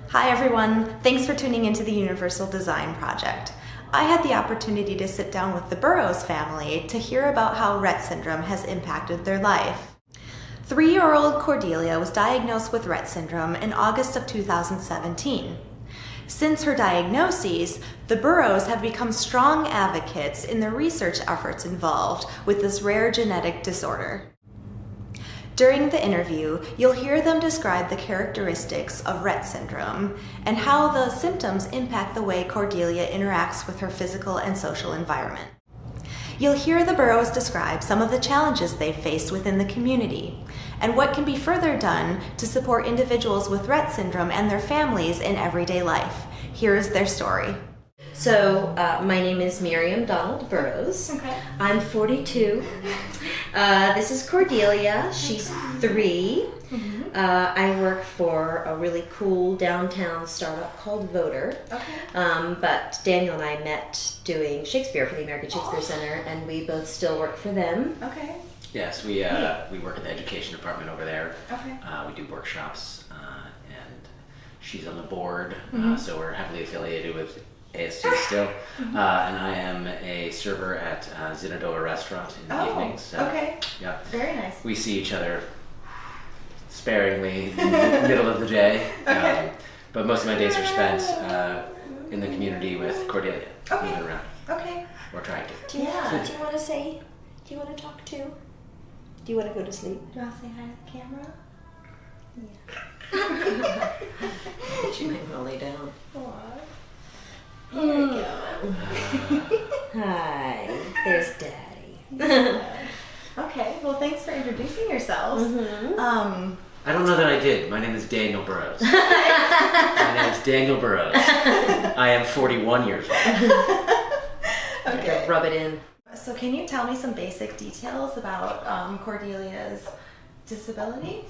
Hi everyone, thanks for tuning into the Universal Design Project. I had the opportunity to sit down with the Burrows family to hear about how Rett syndrome has impacted their life. 3-year-old Cordelia was diagnosed with Rett syndrome in August of 2017. Since her diagnosis, the Burrows have become strong advocates in the research efforts involved with this rare genetic disorder. During the interview, you'll hear them describe the characteristics of Rett syndrome and how the symptoms impact the way Cordelia interacts with her physical and social environment. You'll hear the Burrows describe some of the challenges they've faced within the community and what can be further done to support individuals with Rett syndrome and their families in everyday life. Here is their story. So, my name is Miriam Donald Burrows. Okay. I'm 42. This is Cordelia. She's 3. Mm-hmm. I work for a really cool downtown startup called Voter. Okay. But Daniel and I met doing Shakespeare for the American Shakespeare Center, and we both still work for them. Okay. Yes, we work in the education department over there. Okay. We do workshops, and she's on the board, Mm-hmm. so we're heavily affiliated with ASC still. Mm-hmm. And I am a server at Zinadora Restaurant in the evenings. So, okay. yeah. Very nice. We see each other sparingly in the middle of the day. Okay. But most of my days are spent in the community with Cordelia, Okay. moving around, Okay. or trying to. Do you want to say? Do you want to talk too? Do you want to go to sleep? Do you want to say hi to the camera? Yeah. She might want to lay down. Aww. Here we go. Hi, there's Daddy. Okay, well thanks for introducing yourselves. Mm-hmm. I don't know that I did. My name is Daniel Burrows. My name is Daniel Burrows. I am 41 years old. Okay. Rub it in. So can you tell me some basic details about Cordelia's disability?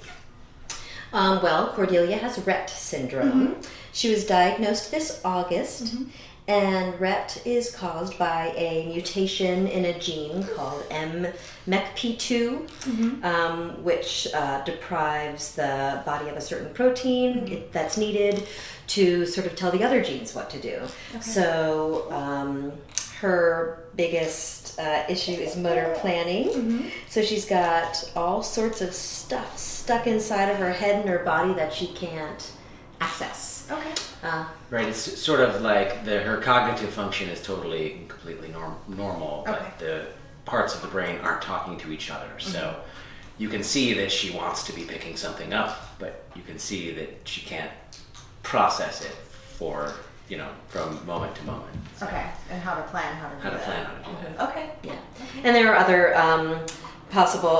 Well, Cordelia has Rett syndrome. Mm-hmm. She was diagnosed this August, Mm-hmm. and Rett is caused by a mutation in a gene called MECP2, which deprives the body of a certain protein that's needed to sort of tell the other genes what to do. Okay. So her biggest issue is motor planning. So she's got all sorts of stuff stuck inside of her head and her body that she can't access. Okay. Right, it's sort of like her cognitive function is totally and completely normal, but Okay. the parts of the brain aren't talking to each other. So you can see that she wants to be picking something up, but you can see that she can't process it from moment to moment. So Okay. And how to plan how to do how to that. plan how to do that. Okay. Yeah. And there are other a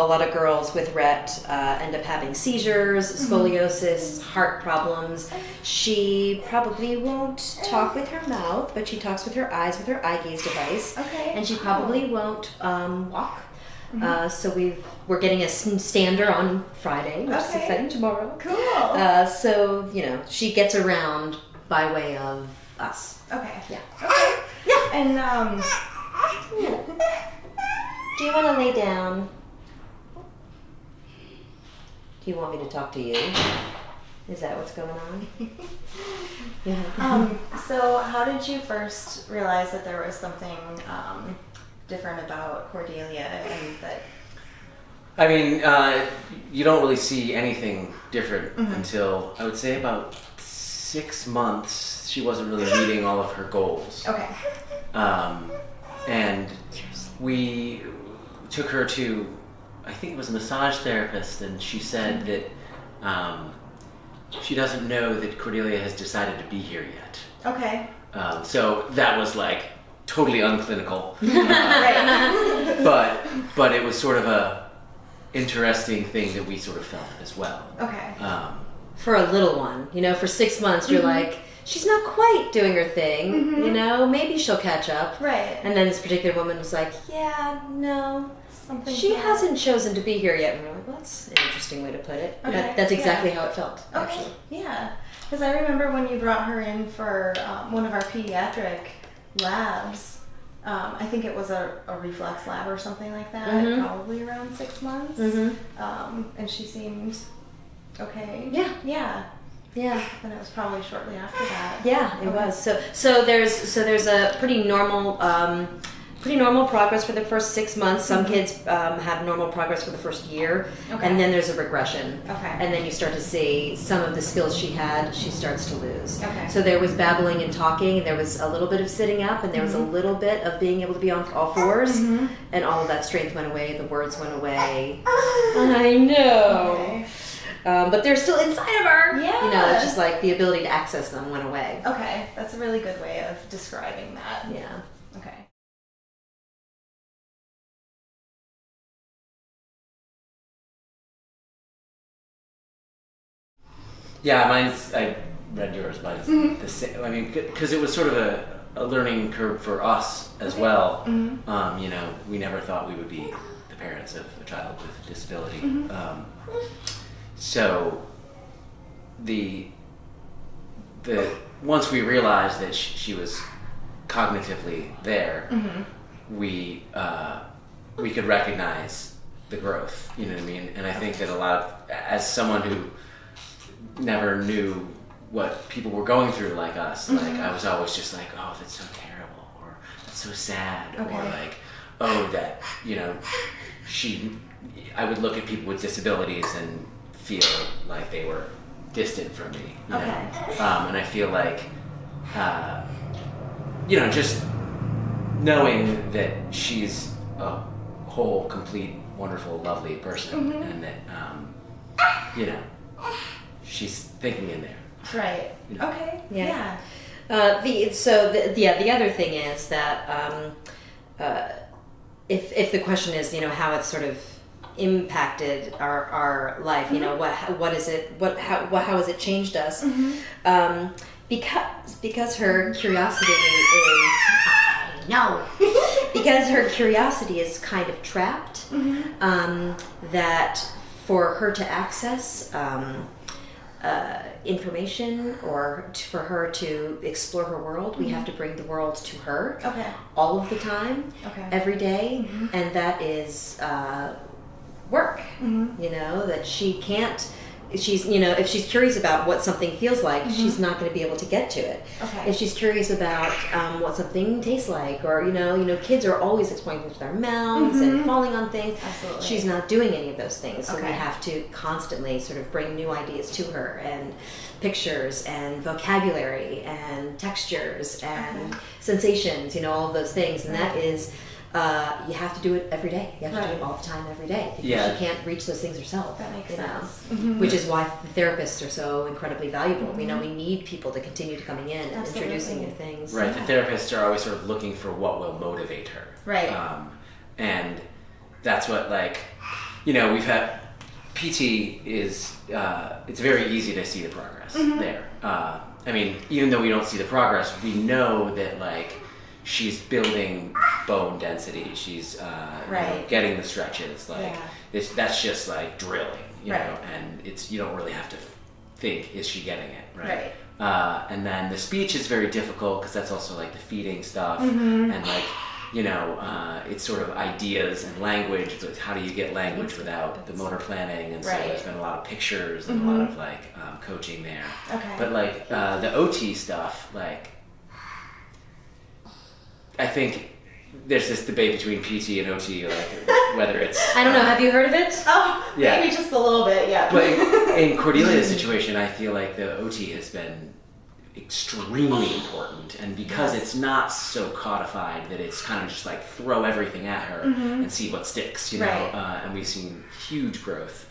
lot of girls with Rett end up having seizures, scoliosis, heart problems. She probably won't talk with her mouth, but she talks with her eyes with her eye gaze device. Okay. And she probably won't walk. So we're getting a stander on Friday, which is Okay. exciting, tomorrow. Cool. So, she gets around by way of us. Okay. Yeah. Okay. Yeah. And Do you want to lay down? Do you want me to talk to you? Is that what's going on? Yeah. so how did you first realize that there was something different about Cordelia and that? I mean, you don't really see anything different until, I would say, about 6 months. She wasn't really meeting all of her goals. Okay. And we took her to, I think it was a massage therapist, and she said that she doesn't know that Cordelia has decided to be here yet. Okay. So that was like totally unclinical. Right. But it was sort of a interesting thing that we sort of felt as well. Okay. For a little one, for 6 months, you're like, she's not quite doing her thing, maybe she'll catch up. Right. And then this particular woman was like, yeah, no, Something. she hasn't chosen to be here yet. And we're like, well, that's an interesting way to put it. Okay. That's exactly how it felt, Okay. actually. Yeah. Because I remember when you brought her in for one of our pediatric labs. I think it was a reflex lab or something like that, probably around 6 months. And she seemed okay. Yeah. Yeah. Yeah. And it was probably shortly after that. Yeah, it was. So there's a pretty normal progress for the first 6 months. Some kids have normal progress for the first year, and then there's a regression. Okay. And then you start to see some of the skills she had, she starts to lose. Okay. So there was babbling and talking, and there was a little bit of sitting up, and there was a little bit of being able to be on all fours, and all of that strength went away, the words went away. I know. Okay. But they're still inside of her. Yeah. You know, it's just like the ability to access them went away. Okay, that's a really good way of describing that. Yeah. Okay. Yeah, I read yours. Mine's the same. I mean, because it was sort of a learning curve for us as well. You know, we never thought we would be the parents of a child with a disability. So the once we realized that she was cognitively there, we could recognize the growth. You know what I mean? And I think that as someone who never knew what people were going through like us, like I was always just like, oh, that's so terrible, or that's so sad, or like, oh, that, you know, I would look at people with disabilities and feel like they were distant from me, you know? And I feel like, you know, just knowing that she's a whole, complete, wonderful, lovely person, and that, you know, she's thinking in there. Right. You know? Okay. Yeah. The other thing is that if the question is, you know, how it's sort of impacted our life, you know, what is it, how has it changed us? Because her curiosity is, because her curiosity is kind of trapped, that for her to access information, or for her to explore her world, we have to bring the world to her all of the time, every day, and that is work. You know, that she can't, she's, you know, if she's curious about what something feels like, she's not going to be able to get to it. If she's curious about what something tastes like, or you know, kids are always exploring things with their mouths and falling on things. Absolutely. She's not doing any of those things, so we have to constantly sort of bring new ideas to her, and pictures and vocabulary and textures and sensations, you know, all of those things, and that is. You have to do it every day. You have to do it all the time, every day. Because she can't reach those things herself. That makes sense. Which is why the therapists are so incredibly valuable. You know, we need people to continue to coming in and introducing new things. Right. The therapists are always sort of looking for what will motivate her. Right. And that's what, like, you know, we've had PT is it's very easy to see the progress there. I mean, even though we don't see the progress, we know that, like, she's building bone density. She's you know, getting the stretches. Like that's just like drilling, you know. And it's, you don't really have to think, is she getting it right? And then the speech is very difficult because that's also like the feeding stuff, and like, you know, it's sort of ideas and language. But how do you get language without the motor planning? And so there's been a lot of pictures and a lot of like coaching there. But like the OT stuff, like, I think there's this debate between PT and OT, like whether it's... I don't know, have you heard of it? Oh, maybe just a little bit, yeah. But in Cordelia's situation, I feel like the OT has been extremely important, and because it's not so codified that it's kind of just like throw everything at her and see what sticks, you know. And we've seen huge growth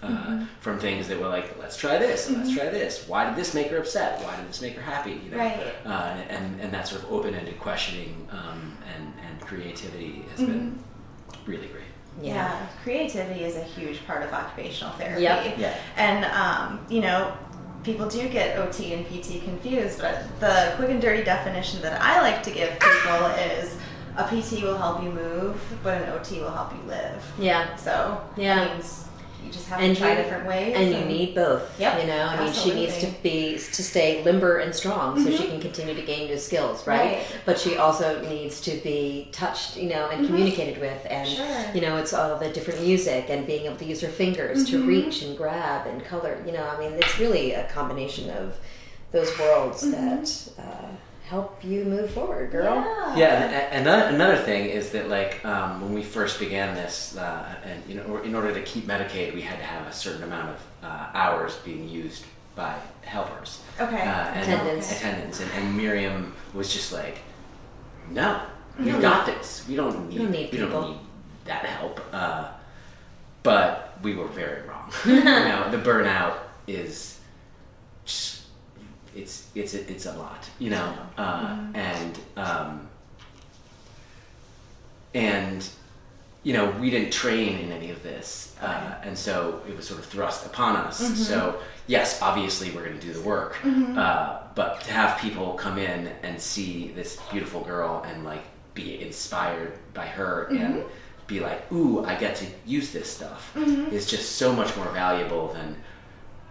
from things that were like, let's try this, let's try this. Why did this make her upset? Why did this make her happy? You know, and that sort of open-ended questioning and creativity has been really great. Yeah, creativity is a huge part of occupational therapy. And you know, people do get OT and PT confused, but the quick and dirty definition that I like to give people is a PT will help you move, but an OT will help you live. So that means you just have to try different ways. And you need both. Yep, you know, I mean, she needs to stay limber and strong so she can continue to gain new skills, right? But she also needs to be touched, you know, and communicated with, and you know, it's all the different music and being able to use her fingers to reach and grab and color. You know, I mean, it's really a combination of those worlds that help you move forward, girl. And another thing is that, like, when we first began this, and you know, in order to keep Medicaid, we had to have a certain amount of hours being used by helpers. Attendance. And Miriam was just like, no, we've got this. We don't need that help. But we were very wrong. You know, the burnout is just, it's a lot, you know, and you know, we didn't train in any of this, and so it was sort of thrust upon us. So yes, obviously we're going to do the work, but to have people come in and see this beautiful girl and like be inspired by her and be like, ooh, I get to use this stuff, is just so much more valuable in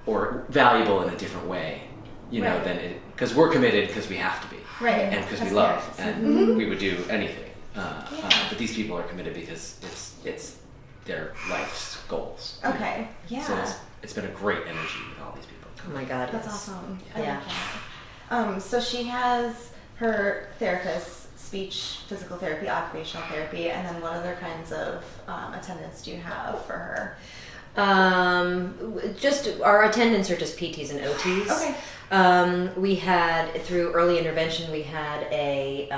a different way. You know, then because we're committed because we have to be, and because we love, and we would do anything. But these people are committed because it's their life's goals. Okay, So it's been a great energy with all these people. Oh my God, that's awesome. Yeah. So she has her therapist, speech, physical therapy, occupational therapy, and then what other kinds of attendance do you have for her? Just our attendants are just PTs and OTs. Okay. We had, through early intervention, we had a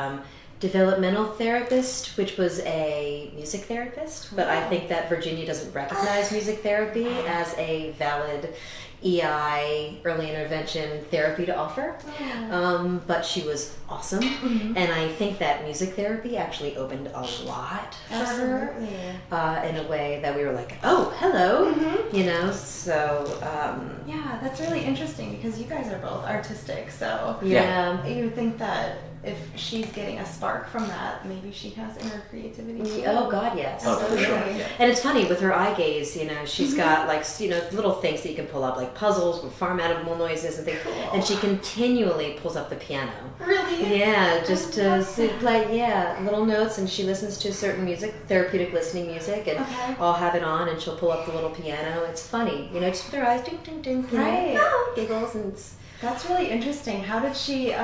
developmental therapist, which was a music therapist, but I think that Virginia doesn't recognize music therapy as a valid EI, early intervention therapy to offer. But she was awesome, and I think that music therapy actually opened a lot for her in a way that we were like, oh, hello, you know, so yeah, that's really interesting because you guys are both artistic, so you would think that if she's getting a spark from that, maybe she has inner creativity too. Oh God, yes. Oh, for sure. Yeah. And it's funny with her eye gaze, you know, she's got like, you know, little things that you can pull up, like puzzles with farm animal noises and things. Cool. And she continually pulls up the piano. Really? Yeah, just to play, little notes, and she listens to certain music, therapeutic listening music, and I'll have it on, and she'll pull up the little piano. It's funny, you know, just with her eyes, ding, ding, ding, you know, giggles, and it's... That's really interesting. How did she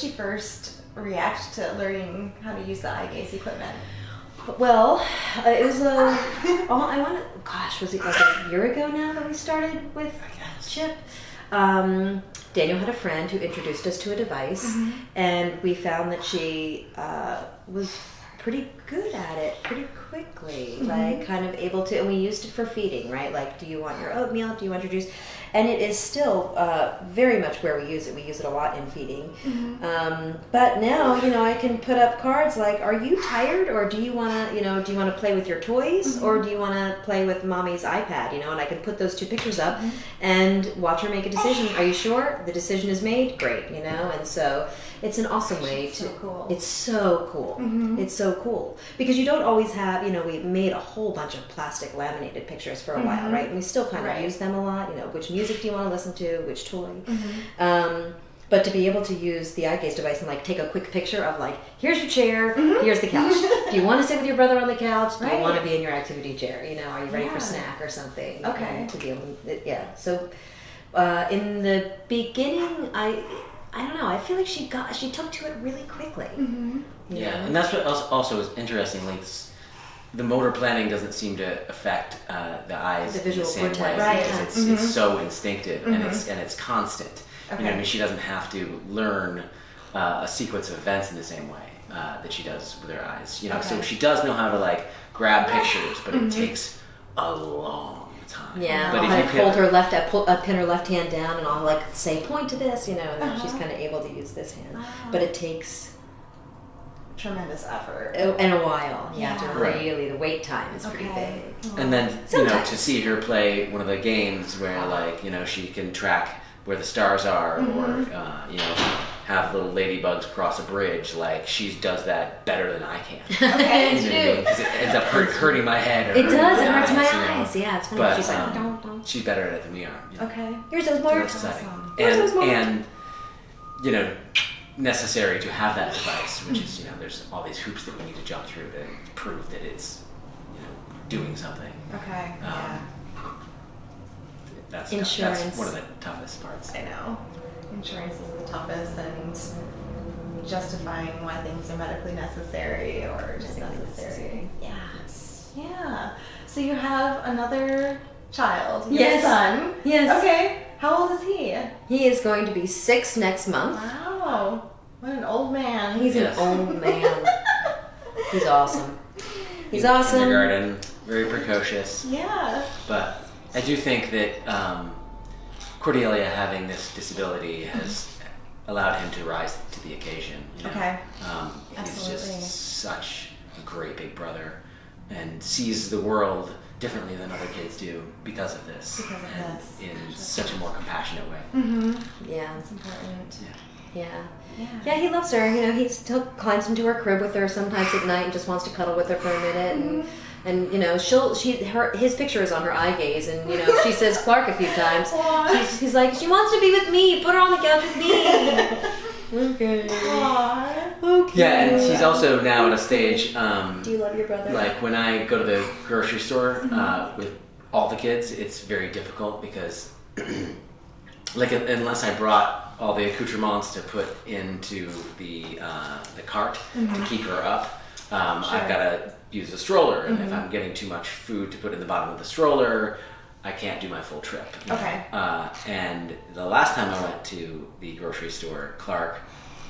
first react to learning how to use the eye gaze equipment? Well, it was was it like a year ago now that we started with Chip? Daniel had a friend who introduced us to a device, and we found that she was pretty good at it pretty quickly, like kind of able to, and we used it for feeding, right? Like, do you want your oatmeal? Do you want your juice? And it is still very much where we use it. We use it a lot in feeding. But now, you know, I can put up cards like, are you tired, or do you want to, you know, do you want to play with your toys, or do you want to play with mommy's iPad, you know? And I can put those two pictures up and watch her make a decision. Are you sure? The decision is made? Great, you know? And so it's an awesome way to... cool. It's so cool. It's so cool. Because you don't always have, you know, we made a whole bunch of plastic laminated pictures for a while, right? And we still kind of use them a lot, you know, which music do you want to listen to, which toy. But to be able to use the eye gaze device and like take a quick picture of like, here's your chair, here's the couch. Do you want to sit with your brother on the couch? Do you want to be in your activity chair? You know, are you ready for a snack or something? Okay. To be able to, So in the beginning, I don't know. I feel like she took to it really quickly. And that's what also is interesting. Like the motor planning doesn't seem to affect the eyes the visual in the same cortex, way. right? It's so instinctive and it's constant. You know, I mean, she doesn't have to learn a sequence of events in the same way that she does with her eyes. You know, so she does know how to like grab pictures, but it takes a long time. Yeah, but I'll pin her left hand down, and I'll like say, point to this, you know, and then she's kind of able to use this hand. But it takes tremendous effort and a while. You have to really, the wait time is pretty big. And then you know, to see her play one of the games where like, you know, she can track where the stars are, or you know, have little ladybugs cross a bridge, like she does that better than I can. Okay. You know what I mean? 'Cause it ends up hurting my head. Or It does. It hurting hurts my you know? eyes. Yeah, it's funny. But She's like, don't. she's better at it than we are. You know? Okay. Here's those So marks. that's exciting. Awesome. And you know, necessary to have that device, which is, you know, there's all these hoops that we need to jump through to prove that it's, you know, doing something. Okay. Yeah. That's Insurance. That's one of the toughest parts. I know. Insurance is the toughest, and justifying why things are medically necessary or just necessary. Yeah. Yeah. So you have another child. You have Yes. a son. Yes. Okay. How old is he? He is going to be 6 next month. Wow. What an old man. He's Yes. an old man. He's awesome. He's In awesome. Kindergarten, very precocious. Yeah. But I do think that Cordelia having this disability has allowed him to rise to the occasion. You know? Okay. He's Absolutely. just such a great big brother and sees the world differently than other kids do because of this. Because of and this. in such a more compassionate way. Mm-hmm. Yeah. That's important. Yeah. Yeah. Yeah, he loves her. You know, he still climbs into her crib with her sometimes at night and just wants to cuddle with her for a minute. And you know, his picture is on her eye gaze, and you know, she says Clark a few times. He's like, she wants to be with me. Put her on the couch with me. Okay. Aww. Okay. Yeah, and she's also now at a stage. Do you love your brother? Like when I go to the grocery store with all the kids, it's very difficult because, like, unless I brought all the accoutrements to put into the cart to keep her up, I've got to use a stroller, and if I'm getting too much food to put in the bottom of the stroller, I can't do my full trip. Okay. And the last time I went to the grocery store, Clark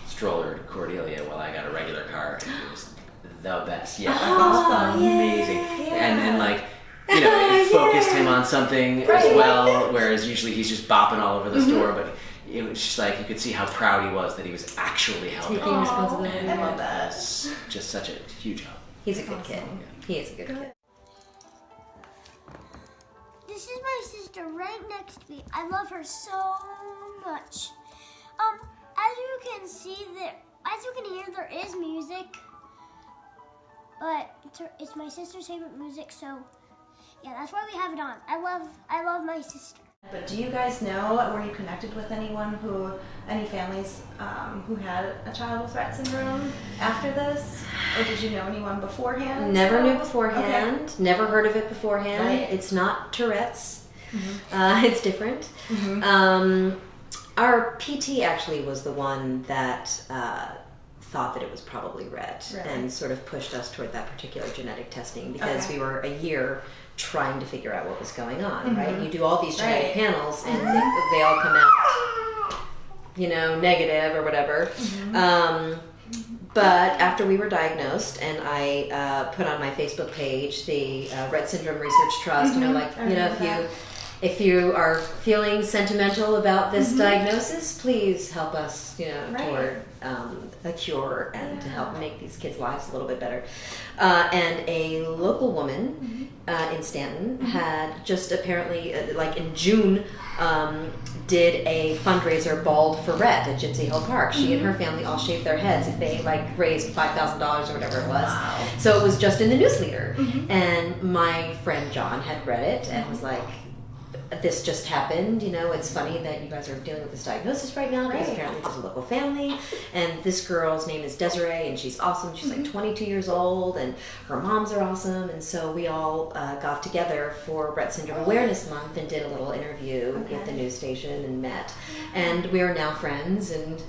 strollered Cordelia while I got a regular car, and it was the best. Yeah, Awesome. amazing. Yeah. And then like, you know, it focused him on something as well, whereas usually he's just bopping all over the store, but it was just like you could see how proud he was that he was actually helping. Taking responsibility. And I love that. it's just such a huge help. He's a good kid. He is a good kid. This is my sister right next to me. I love her so much. As you can see as you can hear, there is music, but it's my sister's favorite music, so yeah, that's why we have it on. I love my sister. But do you guys know, were you connected with any families who had a child with Rett syndrome after this? Or did you know anyone beforehand? Never knew beforehand. Okay. Never heard of it beforehand. Right. It's not Tourette's. It's different. Our PT actually was the one that thought that it was probably Rett and sort of pushed us toward that particular genetic testing because we were a year trying to figure out what was going on, right? You do all these genetic panels and they all come out, you know, negative or whatever. But after we were diagnosed and I put on my Facebook page, the Rett Syndrome Research Trust, you know, like, you know, if you are feeling sentimental about this diagnosis, please help us, you know, toward a cure and to help make these kids' lives a little bit better. And a local woman in Stanton had just apparently, like in June, did a fundraiser, Bald for Rett, at Gypsy Hill Park. She and her family all shaved their heads if they like raised $5,000 or whatever it was. Wow. So it was just in the news leader. And my friend John had read it and was like, this just happened, you know, it's funny that you guys are dealing with this diagnosis right now because apparently there's a local family and this girl's name is Desiree and she's awesome. She's like 22 years old and her moms are awesome, and so we all got together for Rett Syndrome Awareness Month and did a little interview with the news station and met, and we are now friends, and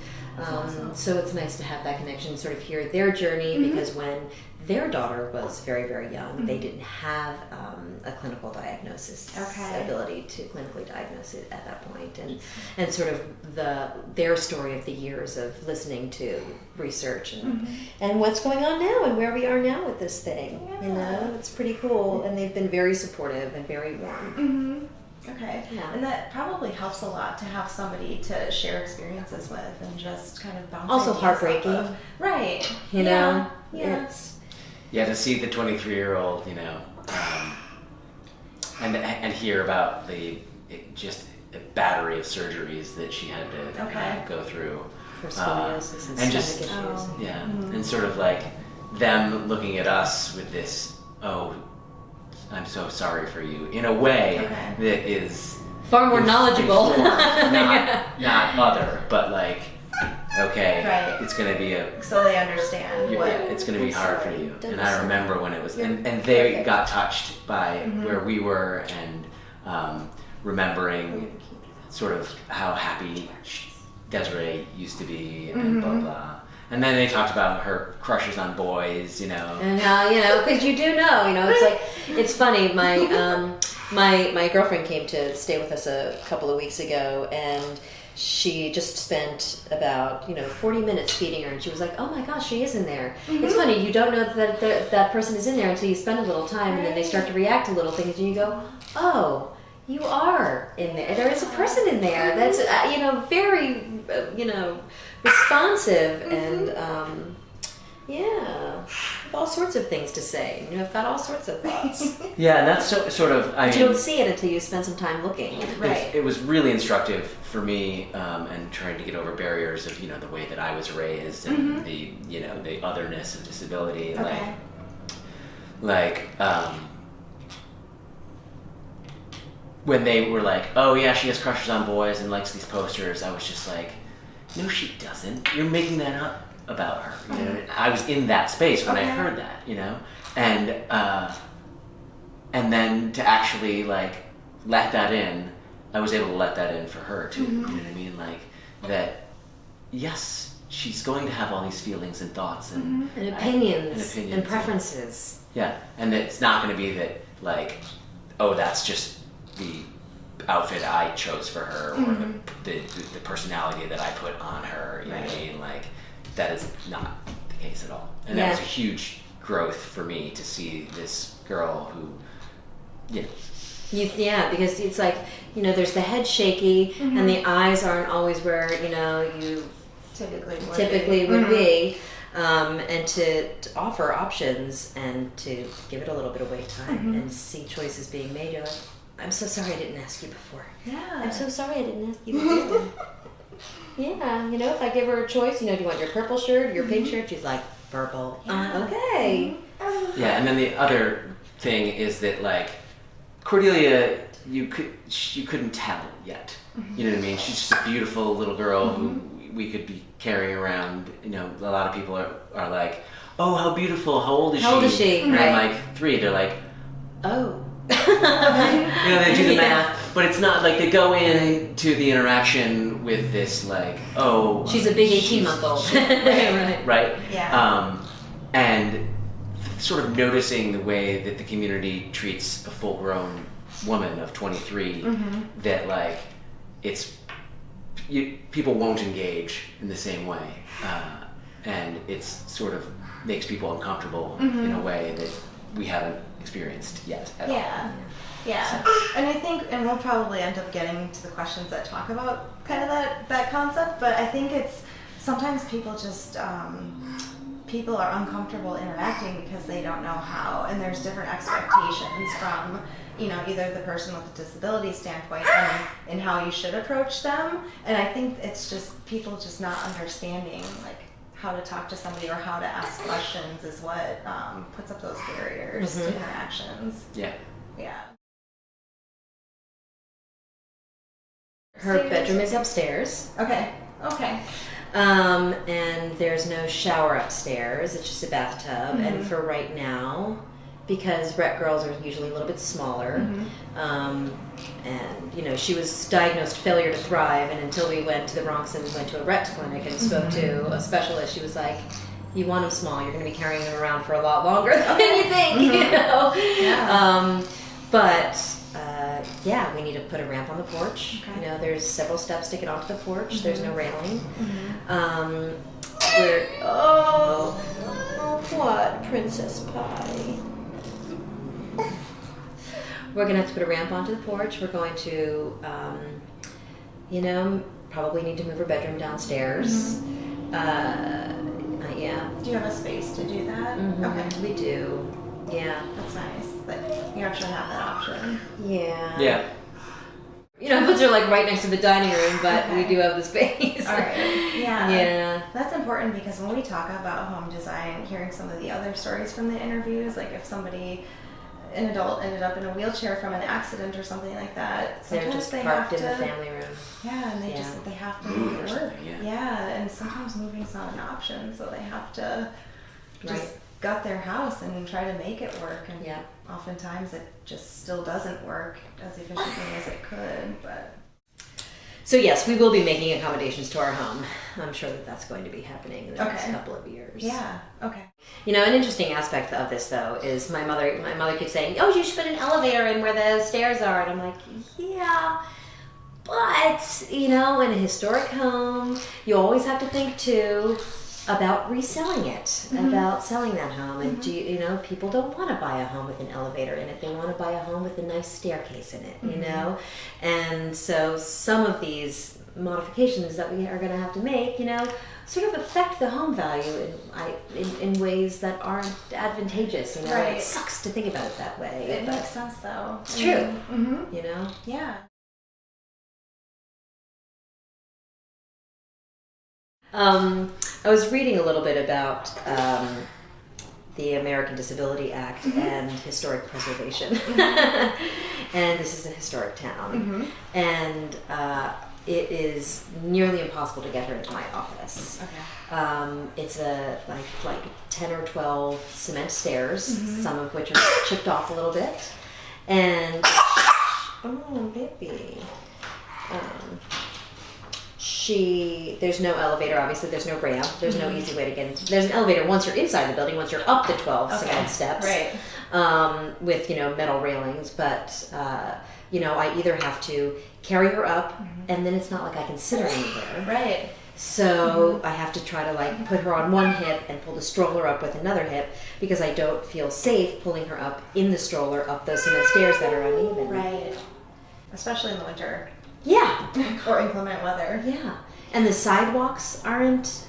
so it's nice to have that connection, sort of hear their journey because when their daughter was very, very young, they didn't have a clinical diagnosis ability to clinically diagnose it at that point, and sort of their story of the years of listening to research and what's going on now and where we are now with this thing. You know, it's pretty cool, and they've been very supportive and very warm. Okay. Yeah. And that probably helps a lot to have somebody to share experiences with and just kind of bounce Also ideas heartbreaking. off of. Right. You know, Yeah. Yeah, to see the 23-year-old, you know, and hear about just a battery of surgeries that she had to go through. For scoliosis and just stomach issues. yeah, and sort of like them looking at us with this, oh, I'm so sorry for you, in a way that is Far more knowledgeable. not other, but like, okay, it's gonna be So they understand what. yeah, it's gonna be hard for you. Don't And I remember when it was, and they got touched by where we were, and remembering sort of how happy Desiree used to be, and blah blah. And then they talked about her crushes on boys, you know. And how, because you do know, it's like, it's funny. My girlfriend came to stay with us a couple of weeks ago, and she just spent about 40 minutes feeding her, and she was like, oh my gosh, she is in there. It's funny, you don't know that person is in there until you spend a little time, and then they start to react to little things, and you go, oh, you are in there. There is a person in there that's very responsive, and have all sorts of things to say. I've got all sorts of thoughts. Yeah, and that's sort of. But you don't see it until you spend some time looking. Right. It was really instructive for me, and trying to get over barriers of the way that I was raised, and the the otherness of disability, when they were like, oh yeah, she has crushes on boys and likes these posters, I was just like, no, she doesn't. You're making that up about her. I was in that space when I heard that, and then to actually let that in, I was able to let that in for her too. You know what I mean? That, yes, she's going to have all these feelings and thoughts and opinions and preferences. Yeah, and that it's not going to be that oh, that's just the outfit I chose for her, or the personality that I put on her. You know what I mean? That is not the case at all. And that was a huge growth for me to see this girl who, because it's like, there's the head shaky, and the eyes aren't always where you typically would be. And to offer options and to give it a little bit of wait time and see choices being made. You're like, I'm so sorry I didn't ask you before. Yeah. I'm so sorry I didn't ask you before. Yeah, if I give her a choice, do you want your purple shirt or your pink shirt? She's like, purple. Okay. Yeah, and then the other thing is that Cordelia, you couldn't tell yet. You know what I mean? She's just a beautiful little girl who we could be carrying around. A lot of people are like, oh, how beautiful, how old is she? How old is she? And Right. I'm like 3, they're like, oh. They do the math, but it's not they go into the interaction with this oh, she's a big 18-month-old. right? Yeah. And sort of noticing the way that the community treats a full-grown woman of 23, that people won't engage in the same way, and it's sort of makes people uncomfortable in a way that we haven't experienced yet at all. Yeah. And I think, and we'll probably end up getting to the questions that talk about kind of that concept, but I think it's sometimes people just people are uncomfortable interacting because they don't know how, and there's different expectations from either the person with a disability standpoint and how you should approach them. And I think it's just people just not understanding how to talk to somebody or how to ask questions is what puts up those barriers to interactions. Yeah. Her bedroom is upstairs. Okay. And there's no shower upstairs. It's just a bathtub. And for right now, because Rett girls are usually a little bit smaller, and she was diagnosed failure to thrive, and until we went to the Bronx and went to a Rett clinic and spoke to a specialist, she was like, you want them small, you're going to be carrying them around for a lot longer than you think. We need to put a ramp on the porch. There's several steps to get onto the porch. There's no railing. What Princess Pie? We're going to have to put a ramp onto the porch. We're going to, probably need to move her bedroom downstairs. Do you have a space to do that? Okay. We do. Yeah. That's nice that you actually have that option. Yeah. Yeah. Those are right next to the dining room, but we do have the space. All right. Yeah. Yeah. That's important because when we talk about home design, hearing some of the other stories from the interviews, like if an adult ended up in a wheelchair from an accident or something like that, They're sometimes just they parked have in the to, family room. yeah, and they have to move Move or to work. something, yeah. And sometimes moving's not an option, so they have to just Right. gut their house and try to make it work. And Yeah. oftentimes it just still doesn't work as efficiently as it could. But So yes, we will be making accommodations to our home. I'm sure that that's going to be happening in the next Okay. couple of years. yeah, okay. You know, an interesting aspect of this though is my mother keeps saying, "Oh, you should put an elevator in where the stairs are," and I'm like, "Yeah, but you know, in a historic home, you always have to think too about reselling it, about selling that home. And you know, people don't want to buy a home with an elevator in it. They want to buy a home with a nice staircase in it, you know? And so some of these modifications that we are going to have to make, you know, sort of affect the home value in ways that aren't advantageous, you know? Right. It sucks to think about it that way. It but makes sense though. it's true, Mm-hmm. you know? Yeah. I was reading a little bit about the American Disability Act and historic preservation. And this is a historic town. And it is nearly impossible to get her into my office. Okay. It's like 10 or 12 cement stairs, some of which are chipped off a little bit. And, oh, baby. There's no elevator, obviously, there's no ramp, there's no easy way to get into. There's an elevator once you're inside the building, once you're up the 12 cement steps, Right. with, you know, metal railings, but, you know, I either have to carry her up, and then it's not like I can sit her anywhere. Right. So I have to try to, like, put her on one hip and pull the stroller up with another hip, because I don't feel safe pulling her up in the stroller up those cement stairs that are uneven. Right. Especially in the winter. Yeah. Or inclement weather. Yeah. And the sidewalks aren't,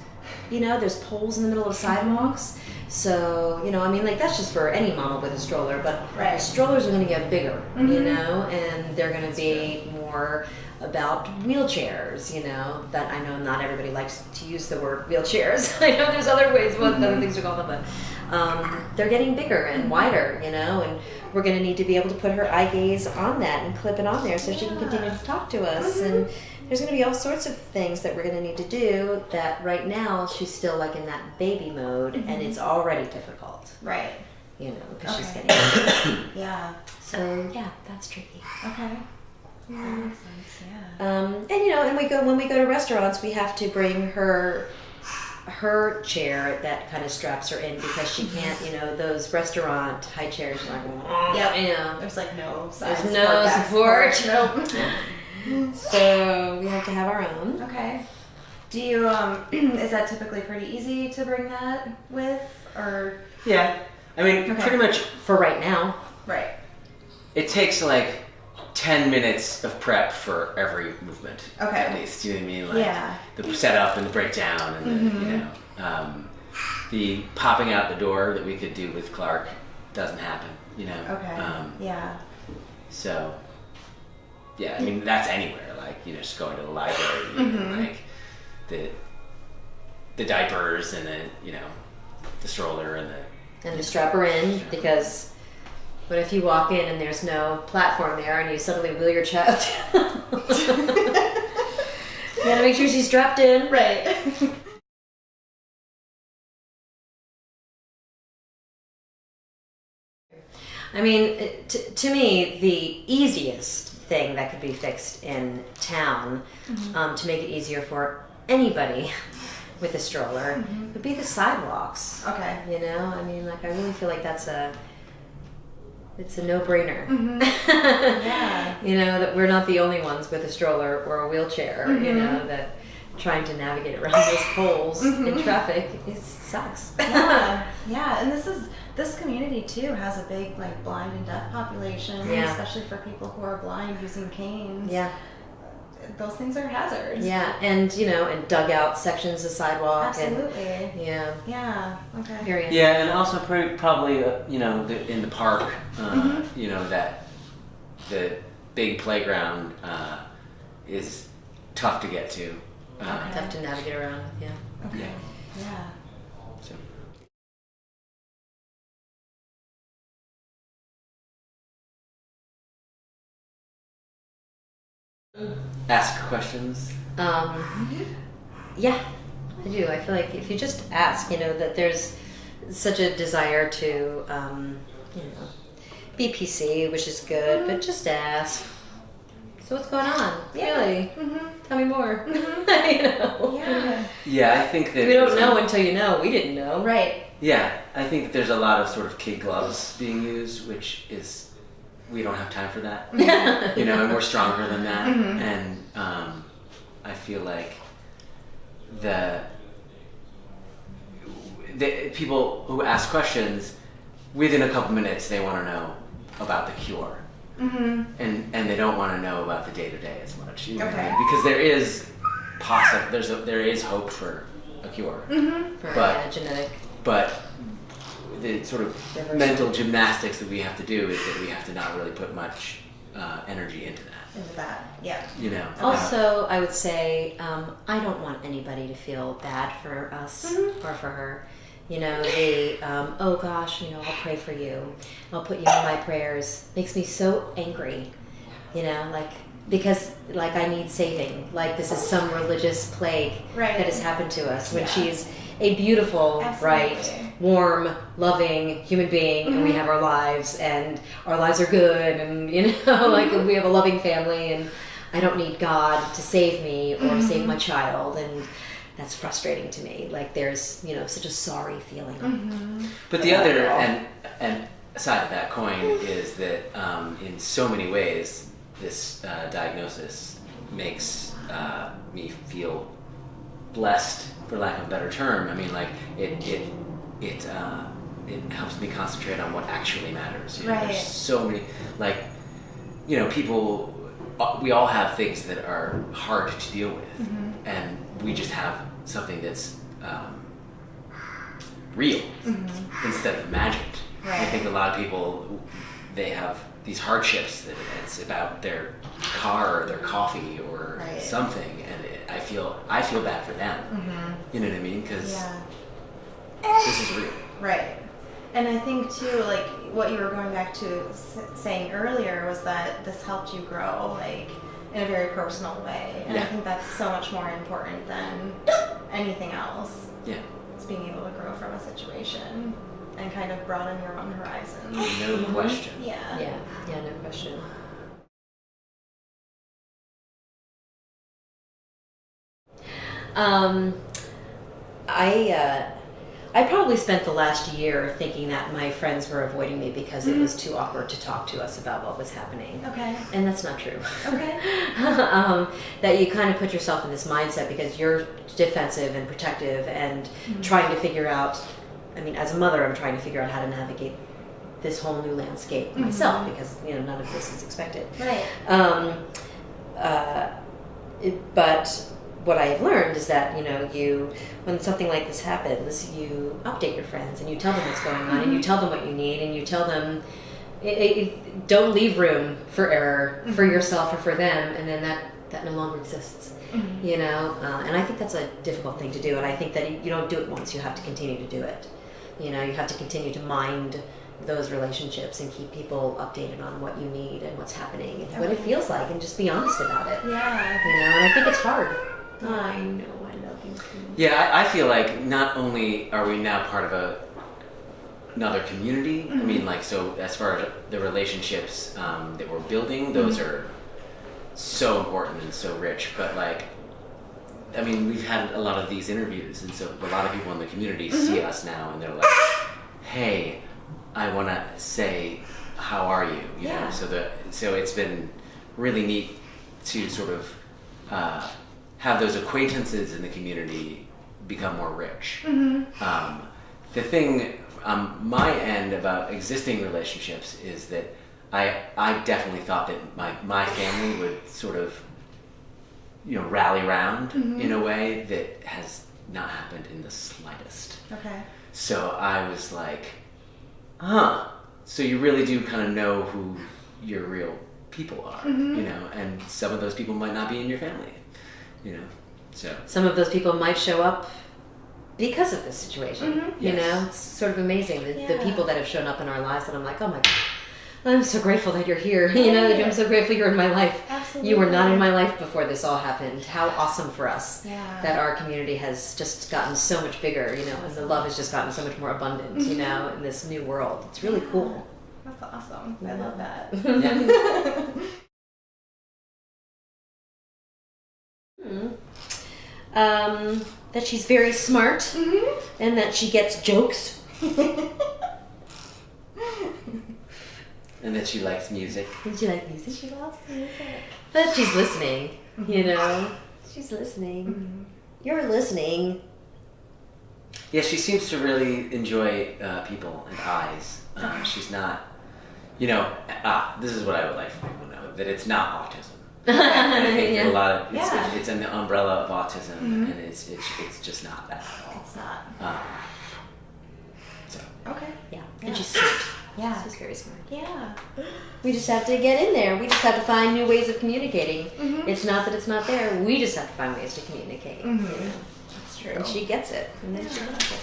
you know, there's poles in the middle of sidewalks. So, you know, I mean, like, that's just for any mama with a stroller, but Right. the strollers are going to get bigger, you know, and they're going to be more about wheelchairs, you know, that I know not everybody likes to use the word wheelchairs. I know there's other ways, other things to call them, but they're getting bigger and wider, you know, and we're going to need to be able to put her eye gaze on that and clip it on there so she can continue to talk to us. And there's going to be all sorts of things that we're going to need to do that right now she's still like in that baby mode, and it's already difficult, Right. you know, because she's Okay. getting Yeah. so yeah, that's tricky. Okay. That makes sense. Yeah. And you know, and when we go to restaurants, we have to bring her chair that kind of straps her in, because she can't, you know, those restaurant high chairs are like, Yep. you know, There's like no side there's no back support. Nope. So we have to have our own. Okay. Do you is that typically pretty easy to bring that with, or Yeah. I mean, Okay. pretty much For right now. right? it takes like 10 minutes of prep for every movement. Okay. At least, you know what I mean? Like Yeah. the setup and the breakdown and the, you know, the popping out the door that we could do with Clark doesn't happen, you know? Okay. Yeah. So, yeah, I mean, that's anywhere. Like, you know, just going to the library, and, like the diapers and the, you know, the stroller and the. And to strap her in, because what if you walk in and there's no platform there and you suddenly wheel your child down? You gotta make sure she's strapped in. Right. I mean, to me, the easiest thing that could be fixed in town to make it easier for anybody with a stroller would be the sidewalks. Okay. You know, I mean, like, I really feel like it's a no-brainer. Yeah. You know, that we're not the only ones with a stroller or a wheelchair, you know, that trying to navigate around those poles in traffic sucks. Yeah. Yeah. And this community too has a big like blind and deaf population, Yeah. especially for people who are blind using canes. Yeah. Those things are hazards. Yeah, and, you know, and dug out sections of sidewalk. Absolutely. And, yeah. Yeah. Okay. Very Yeah, and also probably you know, in the park, you know, that the big playground is tough to get to. Tough to navigate around. Yeah. Okay. Yeah. So. Ask questions. Yeah, I do. I feel like if you just ask, that there's such a desire to, be PC, which is good, but just ask. So what's going on? Yeah. Really? Tell me more. Yeah. Yeah, I think that We don't know until you know. We didn't know. Right. Yeah, I think there's a lot of sort of kid gloves being used, which is, we don't have time for that. And we're stronger than that. And I feel like the people who ask questions, within a couple minutes, they want to know about the cure. And they don't want to know about the day-to-day as much. You know what I mean? Because there is hope for a cure. For genetic. But the sort of mental gymnastics that we have to do is that we have to not really put much energy into that. Yeah. Also, I would say I don't want anybody to feel bad for us or for her. Oh gosh, I'll pray for you. I'll put you in my prayers. Makes me so angry. Because I need saving. Like this is some religious plague that has happened to us when she's a beautiful, bright, warm, loving human being, and we have our lives, and our lives are good, and we have a loving family, and I don't need God to save me or save my child, and that's frustrating to me. Like there's such a sorry feeling. But the other and side of that coin is that in so many ways this diagnosis makes me feel blessed, for lack of a better term. I mean, like it helps me concentrate on what actually matters. There's so many, people. We all have things that are hard to deal with, and we just have something that's real instead of imagined. I think a lot of people, they have these hardships that it's about their car or their coffee or something, and I feel bad for them. You know what I mean? Because this is real. Right. And I think too, like what you were going back to saying earlier was that this helped you grow, in a very personal way. And I think that's so much more important than anything else. Yeah. It's being able to grow from a situation and kind of broaden your own horizons. No question. Yeah, no question. I probably spent the last year thinking that my friends were avoiding me because it was too awkward to talk to us about what was happening. Okay. And that's not true. Okay. That you kind of put yourself in this mindset because you're defensive and protective and trying to figure out, as a mother, I'm trying to figure out how to navigate this whole new landscape myself because, none of this is expected. Right. But what I have learned is that, when something like this happens, you update your friends and you tell them what's going on and you tell them what you need and you tell them, don't leave room for error for yourself or for them, and then that no longer exists. And I think that's a difficult thing to do, and I think that you don't do it once, you have to continue to do it. You have to continue to mind those relationships and keep people updated on what you need and what's happening and what it feels like, and just be honest about it. Yeah. And I think it's hard. I know, I love you too. Yeah, I feel like not only are we now part of another community, so as far as the relationships that we're building, those are so important and so rich, but we've had a lot of these interviews, and so a lot of people in the community see us now and they're like, hey, I want to say, how are you? You know, so it's been really neat to sort of have those acquaintances in the community become more rich. The thing on my end about existing relationships is that I definitely thought that my family would sort of rally around in a way that has not happened in the slightest. Okay. So I was like, so you really do kind of know who your real people are, and some of those people might not be in your family, So some of those people might show up because of this situation. You Yes. know, it's sort of amazing the Yeah. people that have shown up in our lives that I'm like, oh my God, I'm so grateful that you're here. You know, I'm so grateful you're in my life. Absolutely. You were not in my life before this all happened. How awesome for us Yeah. that our community has just gotten so much bigger, you know, and the love has just gotten so much more abundant, you know, in this new world. It's really cool. That's awesome. I love that. That she's very smart and that she gets jokes. and that she likes music. Did you like music? She loves music. That she's listening, you know. She's listening. You're listening. Yeah, she seems to really enjoy people and eyes. She's not, you know. This is what I would like for people to know, that it's not autism. And I think that a lot of it's in the umbrella of autism, and it's just not that at all. It's not. So Okay. Yeah. And she's smart. Yeah. She's very smart. Yeah. We just have to get in there. We just have to find new ways of communicating. It's not that it's not there. We just have to find ways to communicate. You know? That's true. And she gets it. And then she loves it.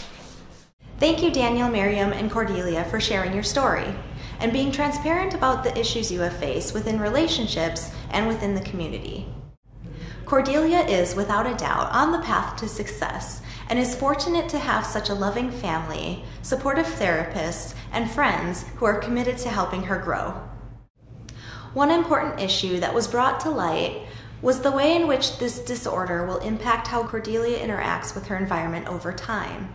Thank you, Daniel, Miriam, and Cordelia, for sharing your story and being transparent about the issues you have faced within relationships and within the community. Cordelia is, without a doubt, on the path to success and is fortunate to have such a loving family, supportive therapists, and friends who are committed to helping her grow. One important issue that was brought to light was the way in which this disorder will impact how Cordelia interacts with her environment over time.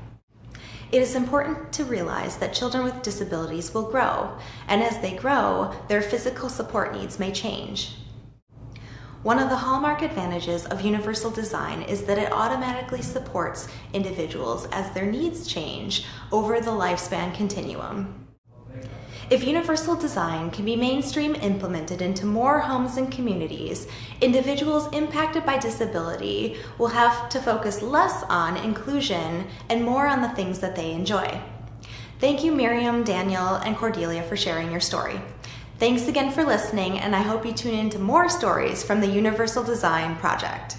It is important to realize that children with disabilities will grow, and as they grow, their physical support needs may change. One of the hallmark advantages of universal design is that it automatically supports individuals as their needs change over the lifespan continuum. If universal design can be mainstream implemented into more homes and communities, individuals impacted by disability will have to focus less on inclusion and more on the things that they enjoy. Thank you, Miriam, Daniel, and Cordelia, for sharing your story. Thanks again for listening, and I hope you tune in to more stories from the Universal Design Project.